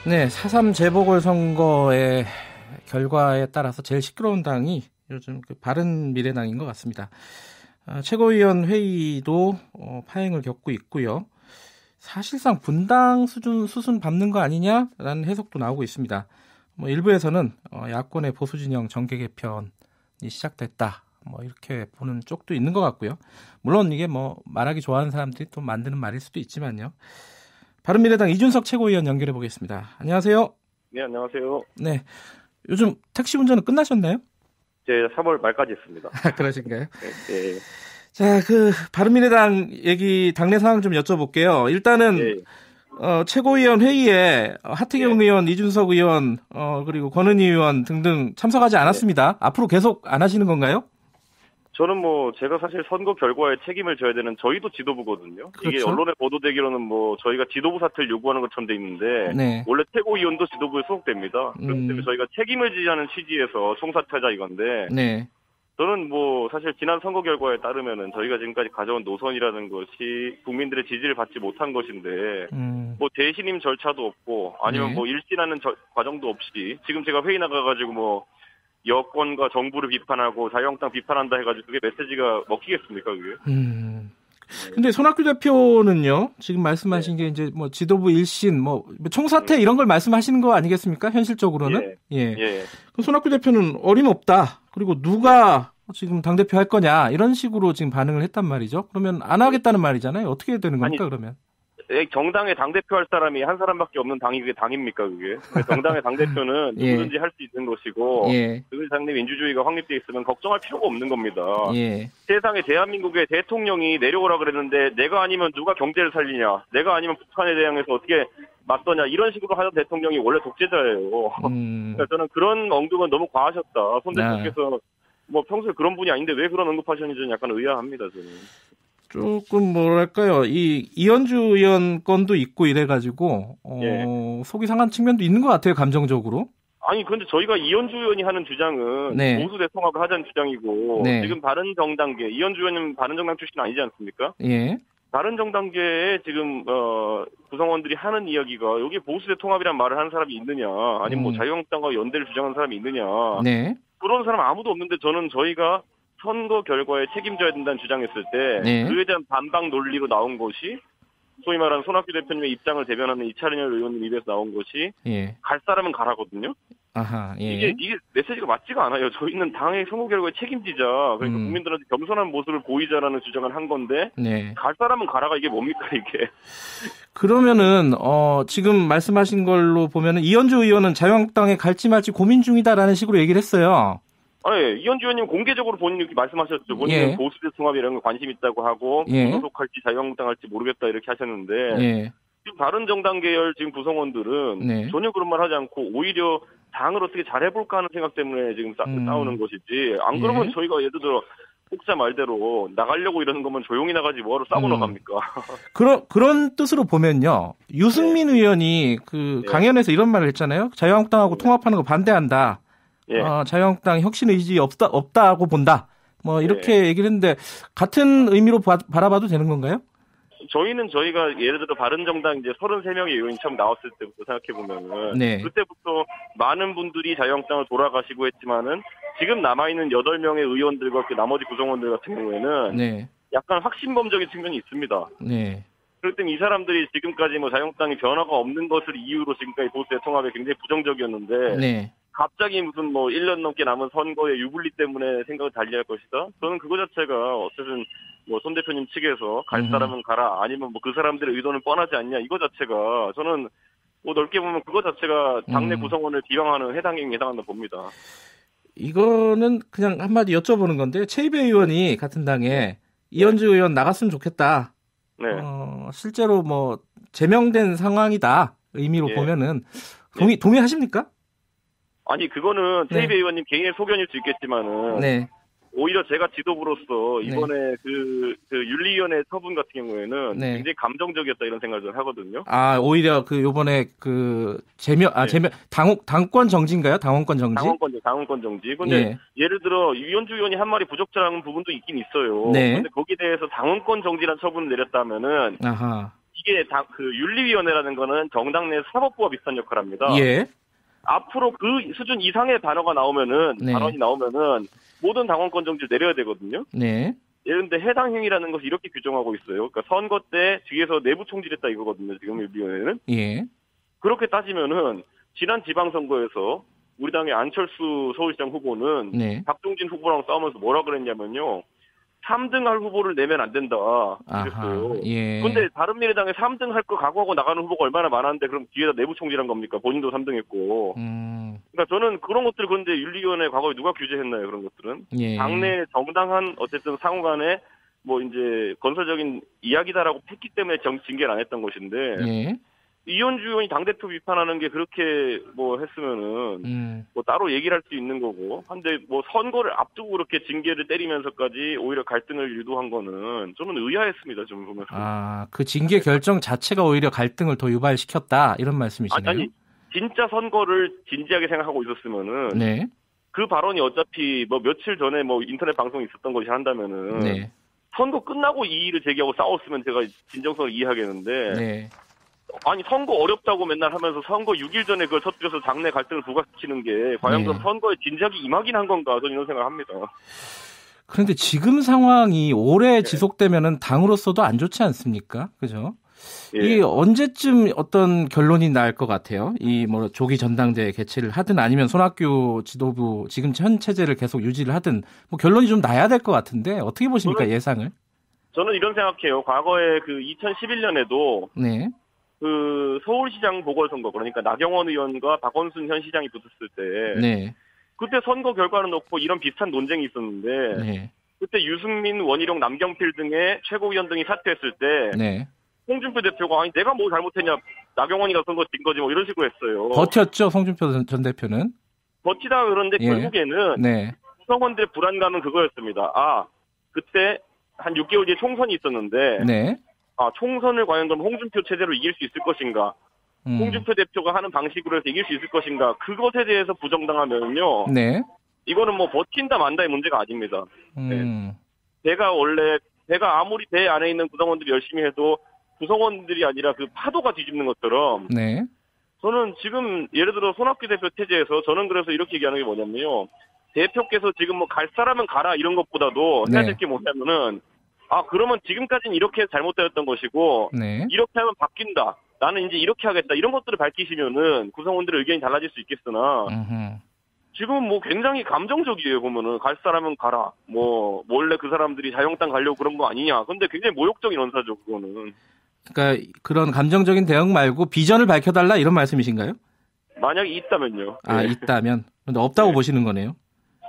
네, 4.3 재보궐선거의 결과에 따라서 제일 시끄러운 당이 요즘 그 바른미래당인 것 같습니다. 최고위원 회의도 파행을 겪고 있고요. 사실상 분당 수순 밟는 거 아니냐라는 해석도 나오고 있습니다. 일부에서는 야권의 보수 진영 정계 개편이 시작됐다. 이렇게 보는 쪽도 있는 것 같고요. 물론 이게 말하기 좋아하는 사람들이 또 만드는 말일 수도 있지만요. 바른미래당 이준석 최고위원 연결해 보겠습니다. 안녕하세요. 네, 안녕하세요. 네, 요즘 택시 운전은 끝나셨나요? 제 3월 말까지 했습니다. 그러신가요? 네. 자, 바른미래당 얘기 당내 상황 좀 여쭤볼게요. 일단은 네. 최고위원 회의에 하태경 의원, 이준석 의원, 그리고 권은희 의원 등등 참석하지 않았습니다. 앞으로 계속 안 하시는 건가요? 저는 제가 사실 선거 결과에 책임을 져야 되는 저희도 지도부거든요. 그렇죠. 이게 언론에 보도되기로는 저희가 지도부 사퇴를 요구하는 것처럼 돼 있는데 네. 원래 최고위원도 지도부에 소속됩니다. 그렇기 때문에 저희가 책임을 지자는 취지에서 총사퇴하자 이건데 네. 저는 사실 지난 선거 결과에 따르면은 저희가 지금까지 가져온 노선이라는 것이 국민들의 지지를 받지 못한 것인데 대신임 절차도 없고 아니면 네. 일신하는 과정도 없이 지금 제가 회의 나가가지고 여권과 정부를 비판하고 자유한국당 비판한다 해가지고 그게 메시지가 먹히겠습니까, 그게? 근데 손학규 대표는요, 지금 말씀하신 게 이제 지도부 일신, 총사퇴 이런 걸 말씀하시는 거 아니겠습니까? 현실적으로는? 예. 그럼 손학규 대표는 어림없다. 그리고 누가 지금 당대표 할 거냐, 이런 식으로 지금 반응을 했단 말이죠. 그러면 안 하겠다는 말이잖아요. 어떻게 해야 되는 겁니까, 그러면? 정당에 당대표 할 사람이 한 사람밖에 없는 당이 그게 당입니까, 그게? 정당의 당대표는 누구든지 할 수 있는 것이고, 그 당내 민주주의가 확립되어 있으면 걱정할 필요가 없는 겁니다. 세상에 대한민국의 대통령이 내려오라 그랬는데, 내가 아니면 누가 경제를 살리냐, 내가 아니면 북한에 대항해서 어떻게 맞서냐, 이런 식으로 하던 대통령이 원래 독재자예요. 그래서 저는 그런 언급은 너무 과하셨다. 손 대표께서 평소에 그런 분이 아닌데 왜 그런 언급하셨는지 는 약간 의아합니다, 저는. 조금 이 이현주 의원 건도 있고 이래가지고 속이 상한 측면도 있는 것 같아요, 감정적으로. 아니 근데 저희가 이현주 의원이 하는 주장은 보수 대통합을 하자는 주장이고 지금 바른정당계 이현주 의원님 바른정당 출신 아니지 않습니까? 예. 바른정당계에 지금 구성원들이 하는 이야기가 여기 보수 대통합이란 말을 하는 사람이 있느냐, 아니면 자유한국당과 연대를 주장하는 사람이 있느냐. 그런 사람 아무도 없는데 저는 저희가 선거 결과에 책임져야 된다는 주장했을 때 그에 대한 반박 논리로 나온 것이 소위 말하는 손학규 대표님의 입장을 대변하는 이차은현 의원님 입에서 나온 것이 갈 사람은 가라거든요. 아하, 이게 메시지가 맞지가 않아요. 저희는 당의 선거 결과에 책임지자, 그러니까 국민들한테 겸손한 모습을 보이자라는 주장을 한 건데 갈 사람은 가라가 이게 뭡니까 이게? 그러면은 지금 말씀하신 걸로 보면은 이현주 의원은 자유한국당에 갈지 말지 고민 중이다라는 식으로 얘기를 했어요. 이현주 의원님 공개적으로 본인이 이렇게 말씀하셨죠. 본인은 보수 대통합 이런 거 관심 있다고 하고 소속할지 자유한국당 할지 모르겠다 이렇게 하셨는데 지금 다른 정당 계열 지금 구성원들은 전혀 그런 말 하지 않고 오히려 당을 어떻게 잘해볼까 하는 생각 때문에 지금 싸우는 것이지. 안 그러면 저희가 예를 들어 혹자 말대로 나가려고 이러는 거면 조용히 나가지 뭐하러 싸고 나갑니까? 그런 뜻으로 보면요. 유승민 의원이 강연에서 이런 말을 했잖아요. 자유한국당하고 통합하는 거 반대한다. 자유한국당 혁신 의지 없다고 본다. 이렇게 얘기를 했는데 같은 의미로 바라봐도 되는 건가요? 저희가 예를 들어 바른정당 이제 33명의 의원이 처음 나왔을 때부터 생각해보면은 그때부터 많은 분들이 자유한국당을 돌아가시고 했지만은 지금 남아있는 8명의 의원들과 그 나머지 구성원들 같은 경우에는 약간 확신범적인 측면이 있습니다. 그렇기 때문에 이 사람들이 지금까지 자유한국당이 변화가 없는 것을 이유로 지금까지 보수 대통합에 굉장히 부정적이었는데 갑자기 무슨 1년 넘게 남은 선거의 유불리 때문에 생각을 달리할 것이다? 저는 그거 자체가 어쨌든 손 대표님 측에서 갈 사람은 가라, 아니면 그 사람들의 의도는 뻔하지 않냐, 이거 자체가 저는 넓게 보면 그거 자체가 당내 구성원을 비방하는 행위에 해당한다 봅니다. 이거는 그냥 한마디 여쭤보는 건데 최이배 의원이 같은 당에 이현주 의원 나갔으면 좋겠다. 실제로 제명된 상황이다. 의미로 보면은 동의하십니까? 아니 그거는 최이배 의원님 개인의 소견일 수 있겠지만은 오히려 제가 지도부로서 이번에 그 윤리위원회 처분 같은 경우에는 굉장히 감정적이었다 이런 생각을 하거든요. 오히려 요번에 당권 정지인가요? 당원권 정지? 당원권 정지. 근데 예를 들어 이현주 의원이 한 말이 부적절한 부분도 있긴 있어요. 근데 거기에 대해서 당원권 정지란 처분을 내렸다면은 이게 그 윤리위원회라는 거는 정당 내 사법부와 비슷한 역할을 합니다. 예. 앞으로 그 수준 이상의 발언이 나오면은 모든 당원권 정지를 내려야 되거든요. 네. 그런데 해당 행위라는 것을 이렇게 규정하고 있어요. 그러니까 선거 때 뒤에서 내부 총질했다 이거거든요. 지금 윤리위원회는. 예. 그렇게 따지면은 지난 지방선거에서 우리 당의 안철수 서울시장 후보는 네. 박종진 후보랑 싸우면서 뭐라 그랬냐면요. 3등 할 후보를 내면 안 된다. 그랬어요. 예. 근데 바른미래당에 3등 할 거 각오하고 나가는 후보가 얼마나 많았는데 그럼 뒤에다 내부 총질한 겁니까? 본인도 3등 했고. 그러니까 저는 그런 것들 그런데 윤리위원회 과거에 누가 규제했나요? 그런 것들은. 예. 당내 정당한 어쨌든 상호 간에 뭐 이제 건설적인 이야기다라고 했기 때문에 징계를 안 했던 것인데. 예. 이현주 의원이 당대표 비판하는 게 그렇게 뭐 했으면은 뭐 따로 얘기를 할 수 있는 거고. 한데 뭐 선거를 앞두고 그렇게 징계를 때리면서까지 오히려 갈등을 유도한 거는 저는 의아했습니다. 좀 보면서. 아, 그 징계 결정 자체가 오히려 갈등을 더 유발시켰다 이런 말씀이시네요. 아니 진짜 선거를 진지하게 생각하고 있었으면은 네. 그 발언이 어차피 뭐 며칠 전에 뭐 인터넷 방송이 있었던 것이 한다면은 네. 선거 끝나고 이의를 제기하고 싸웠으면 제가 진정성을 이해하겠는데. 네. 아니 선거 어렵다고 맨날 하면서 선거 6일 전에 그걸 터뜨려서 당내 갈등을 부각시키는 게 과연 그럼 선거에 진작에 임하긴 한 건가 저는 이런 생각을 합니다. 그런데 지금 상황이 오래 지속되면은 당으로서도 안 좋지 않습니까? 그죠? 예. 이게 언제쯤 어떤 결론이 날 것 같아요? 이 뭐 조기 전당대회 개최를 하든 아니면 손학규 지도부 지금 현 체제를 계속 유지를 하든 뭐 결론이 좀 나야 될 것 같은데 어떻게 보십니까 예상을? 저는 이런 생각해요. 과거에 그 2011년에도 네. 그 서울시장 보궐선거 그러니까 나경원 의원과 박원순 현 시장이 붙었을 때 네. 그때 선거 결과를 놓고 이런 비슷한 논쟁이 있었는데 네. 그때 유승민, 원희룡, 남경필 등의 최고위원 등이 사퇴했을 때 네. 홍준표 대표가 아니 내가 뭐 잘못했냐 나경원이가 선거 진 거지 뭐 이런 식으로 했어요. 버텼죠 송준표 전 대표는. 버티다가 그런데 결국에는 네. 구성원들의 불안감은 그거였습니다. 아 그때 한 6개월 뒤에 총선이 있었는데 네. 아, 총선을 과연 그럼 홍준표 체제로 이길 수 있을 것인가? 홍준표 대표가 하는 방식으로 해서 이길 수 있을 것인가? 그것에 대해서 부정당하면요. 네. 이거는 뭐 버틴다 만다의 문제가 아닙니다. 네. 배가 아무리 배 안에 있는 구성원들이 열심히 해도 구성원들이 아니라 그 파도가 뒤집는 것처럼. 네. 저는 지금 예를 들어 손학규 대표 체제에서 저는 그래서 이렇게 얘기하는 게 뭐냐면요. 대표께서 지금 뭐 갈 사람은 가라 이런 것보다도 해야 될 게 뭐냐면은 아, 그러면 지금까지는 이렇게 잘못되었던 것이고, 네. 이렇게 하면 바뀐다. 나는 이제 이렇게 하겠다. 이런 것들을 밝히시면은 구성원들의 의견이 달라질 수 있겠으나, 지금은 뭐 굉장히 감정적이에요, 보면은. 갈 사람은 가라. 뭐, 원래 그 사람들이 자영당 가려고 그런 거 아니냐. 근데 굉장히 모욕적인 언사죠, 그거는. 그러니까 그런 감정적인 대응 말고 비전을 밝혀달라 이런 말씀이신가요? 만약에 있다면요. 아, 네. 있다면? 근데 없다고 보시는 거네요?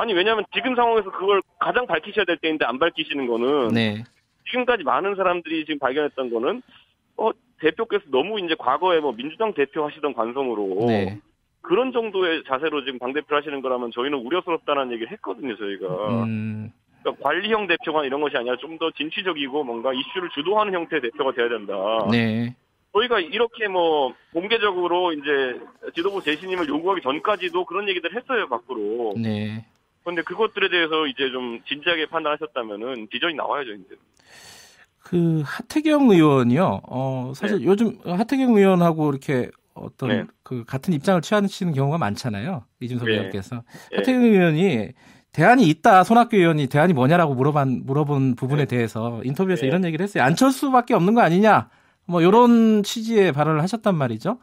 아니 왜냐하면 지금 상황에서 그걸 가장 밝히셔야 될 때인데 안 밝히시는 거는 네. 지금까지 많은 사람들이 지금 발견했던 거는 대표께서 너무 이제 과거에 뭐 민주당 대표 하시던 관성으로 네. 그런 정도의 자세로 지금 당대표 하시는 거라면 저희는 우려스럽다는 얘기를 했거든요, 저희가. 그러니까 관리형 대표가 이런 것이 아니라 좀 더 진취적이고 뭔가 이슈를 주도하는 형태의 대표가 돼야 된다. 네. 저희가 이렇게 뭐 공개적으로 이제 지도부 재신임을 요구하기 전까지도 그런 얘기들 했어요, 밖으로. 네. 그런데 그것들에 대해서 이제 좀 진지하게 판단하셨다면은 비전이 나와야죠, 이제. 그 하태경 의원이요. 사실 요즘 하태경 의원하고 이렇게 어떤 그 같은 입장을 취하시는 경우가 많잖아요. 이준석 의원께서. 하태경 의원이 대안이 있다. 손학규 의원이 대안이 뭐냐라고 물어본 부분에 대해서 인터뷰에서 이런 얘기를 했어요. 안철수밖에 없는 거 아니냐. 뭐 이런 취지의 발언을 하셨단 말이죠.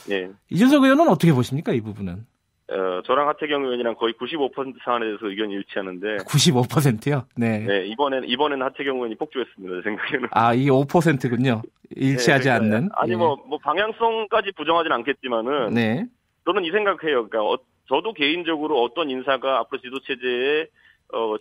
네. 이준석 의원은 어떻게 보십니까, 이 부분은? 저랑 하태경 의원이랑 거의 95% 사안에 대해서 의견이 일치하는데. 95%요? 네. 네, 이번에는 하태경 의원이 폭주했습니다, 제 생각에는. 아, 이게 5%군요. 일치하지 네, 그러니까, 않는. 아니, 뭐 방향성까지 부정하진 않겠지만은. 네. 저는 이 생각해요. 그러니까 저도 개인적으로 어떤 인사가 앞으로 지도체제의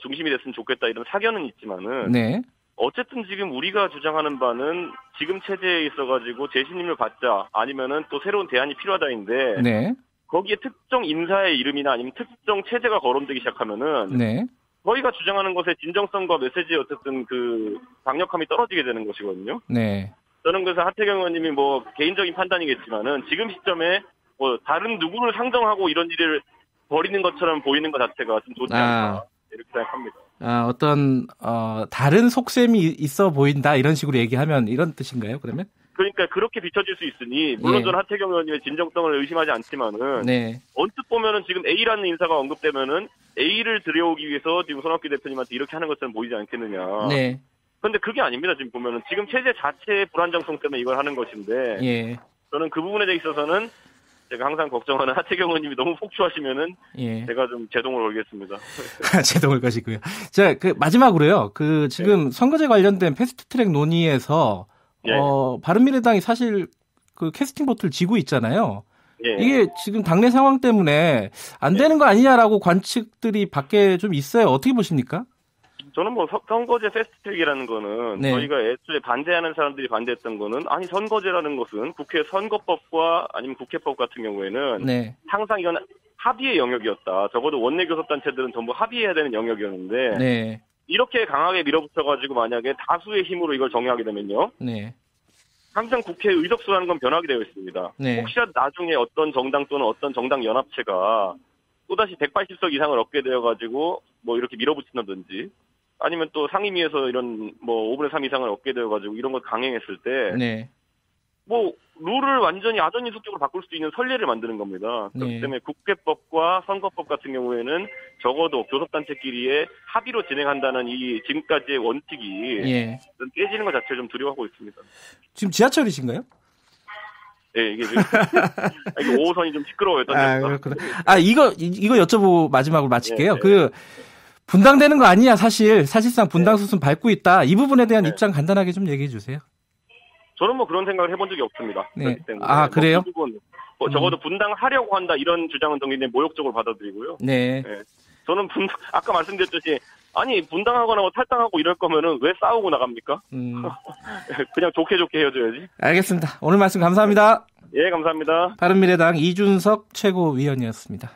중심이 됐으면 좋겠다 이런 사견은 있지만은. 네. 어쨌든 지금 우리가 주장하는 바는 지금 체제에 있어가지고 재신임을 받자 아니면은 또 새로운 대안이 필요하다인데. 네. 거기에 특정 인사의 이름이나 아니면 특정 체제가 거론되기 시작하면은. 네. 저희가 주장하는 것의 진정성과 메시지의 어쨌든 그 강력함이 떨어지게 되는 것이거든요. 네. 저는 그래서 하태경 의원님이 뭐 개인적인 판단이겠지만은 지금 시점에 뭐 다른 누구를 상정하고 이런 일을 벌이는 것처럼 보이는 것 자체가 좀 좋지 않다. 이렇게 생각합니다. 어떤 다른 속셈이 있어 보인다 이런 식으로 얘기하면 이런 뜻인가요? 그러면? 그러니까 그렇게 비춰질 수 있으니 물론 저는 하태경 의원님의 진정성을 의심하지 않지만은 언뜻 보면은 지금 A라는 인사가 언급되면은 A를 들여오기 위해서 지금 손학규 대표님한테 이렇게 하는 것처럼 보이지 않겠느냐. 그런데 그게 아닙니다. 지금 보면은 지금 체제 자체의 불안정성 때문에 이걸 하는 것인데 저는 그 부분에 대해 있어서는 제가 항상 걱정하는 하태경 의원님이 너무 폭주하시면은 제가 좀 제동을 걸겠습니다. 제동을 거시고요. 자, 그 마지막으로요. 그 지금 선거제 관련된 패스트트랙 논의에서 바른미래당이 사실 그 캐스팅 보트를 쥐고 있잖아요. 이게 지금 당내 상황 때문에 안 되는 거 아니냐라고 관측들이 밖에 좀 있어요. 어떻게 보십니까? 저는 뭐 선거제 패스트트랙이라는 거는 저희가 애초에 반대하는 사람들이 반대했던 거는 아니 선거제라는 것은 국회 선거법과 아니면 국회법 같은 경우에는 항상 이건 합의의 영역이었다. 적어도 원내 교섭단체들은 전부 합의해야 되는 영역이었는데 이렇게 강하게 밀어붙여가지고 만약에 다수의 힘으로 이걸 정의하게 되면요. 항상 국회 의석수라는 건 변하게 되어 있습니다. 혹시라도 나중에 어떤 정당 또는 어떤 정당 연합체가 또다시 180석 이상을 얻게 되어가지고 뭐 이렇게 밀어붙인다든지 아니면 또 상임위에서 이런 뭐 5분의 3 이상을 얻게 되어가지고 이런 걸 강행했을 때 뭐 룰을 완전히 아전인수격으로 바꿀 수 있는 선례를 만드는 겁니다. 그렇기 때문에 국회법과 선거법 같은 경우에는 적어도 교섭단체끼리의 합의로 진행한다는 이 지금까지의 원칙이 깨지는 것 자체를 좀 두려워하고 있습니다. 지금 지하철이신가요? 네, 이게 지금 이게 5호선이 좀 시끄러워요. 그렇구나. 이거 여쭤보고 마지막으로 마칠게요. 그 분당되는 거 아니냐 사실상 분당 수순 밟고 있다. 이 부분에 대한 입장 간단하게 좀 얘기해 주세요. 저는 뭐 그런 생각을 해본 적이 없습니다. 그렇기 때문에 그래요? 뭐 적어도 분당하려고 한다 이런 주장은 굉장히 모욕적으로 받아들이고요. 저는 아까 말씀드렸듯이 아니 분당하거나 뭐 탈당하고 이럴 거면은 왜 싸우고 나갑니까? 그냥 좋게 헤어져야지. 알겠습니다. 오늘 말씀 감사합니다. 예, 감사합니다. 바른미래당 이준석 최고위원이었습니다.